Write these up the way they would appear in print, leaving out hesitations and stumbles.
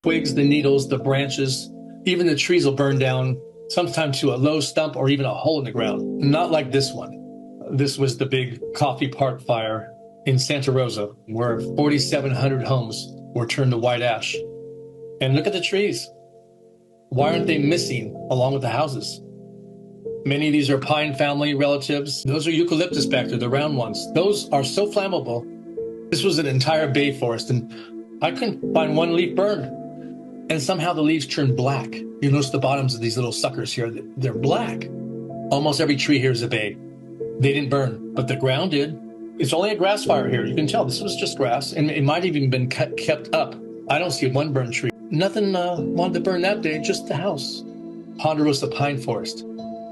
twigs, the needles, the branches, even the trees will burn down, sometimes to a low stump or even a hole in the ground. Not like this one. This was the big Coffee Park fire in Santa Rosa, where 4,700 homes were turned to white ash. And look at the trees. Why aren't they missing along with the houses? Many of these are pine family relatives. Those are eucalyptus back there, the round ones. Those are so flammable. This was an entire bay forest, and I couldn't find one leaf burned. And somehow the leaves turned black. You notice the bottoms of these little suckers here, they're black. Almost every tree here is a bay. They didn't burn, but the ground did. It's only a grass fire here. You can tell this was just grass, and it might have even been kept up. I don't see one burned tree. Nothing wanted to burn that day, just the house. Ponderosa pine forest.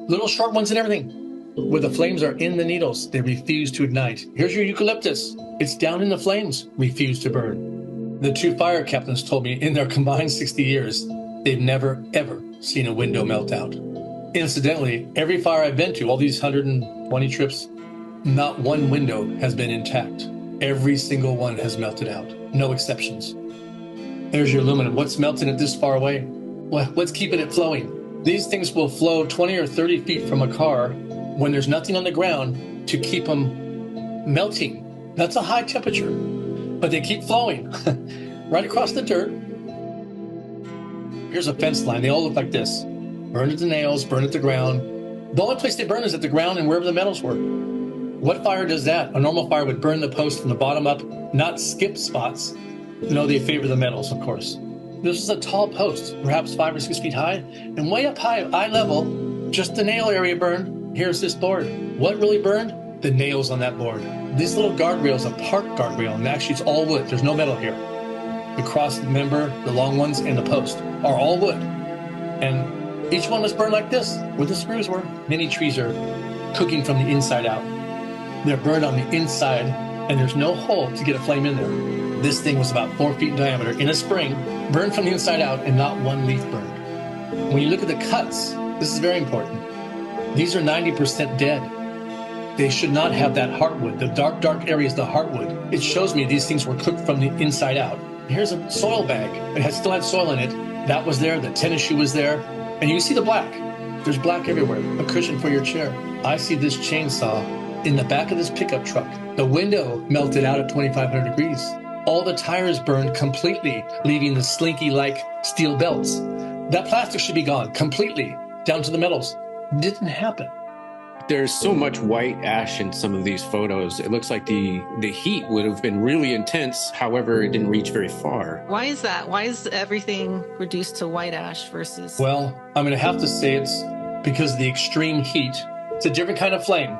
Little short ones and everything. Where the flames are in the needles, they refuse to ignite. Here's your eucalyptus. It's down in the flames, refused to burn. The two fire captains told me in their combined 60 years, they've never, ever seen a window melt out. Incidentally, every fire I've been to, all these 120 trips, not one window has been intact. Every single one has melted out, no exceptions. There's your aluminum. What's melting it this far away? What's keeping it flowing? These things will flow 20 or 30 feet from a car when there's nothing on the ground to keep them melting. That's a high temperature, but they keep flowing right across the dirt. Here's a fence line. They all look like this. Burn at the nails, burn at the ground. The only place they burn is at the ground and wherever the metals were. What fire does that? A normal fire would burn the post from the bottom up, not skip spots. No, they favor the metals, of course. This is a tall post, perhaps 5 or 6 feet high, and way up high, eye level, just the nail area burned. Here's this board. What really burned? The nails on that board. This little guardrail is a park guardrail, and actually it's all wood. There's no metal here. The cross member, the long ones, and the post are all wood. And each one was burned like this, where the screws were. Many trees are cooking from the inside out. They're burned on the inside, and there's no hole to get a flame in there. This thing was about 4 feet in diameter in a spring, burned from the inside out, and not one leaf burned. When you look at the cuts, this is very important. These are 90% dead. They should not have that heartwood. The dark area is the heartwood. It shows me these things were cooked from the inside out. Here's a soil bag. It still had soil in it. That was there. The tennis shoe was there. And you see the black. There's black everywhere. A cushion for your chair. I see this chainsaw in the back of this pickup truck. The window melted out at 2,500 degrees. All the tires burned completely, leaving the slinky-like steel belts. That plastic should be gone completely, down to the metals. Didn't happen. There's so much white ash in some of these photos. It looks like the heat would have been really intense. However, it didn't reach very far. Why is that? Why is everything reduced to white ash versus... Well, I'm going to have to say it's because of the extreme heat. It's a different kind of flame.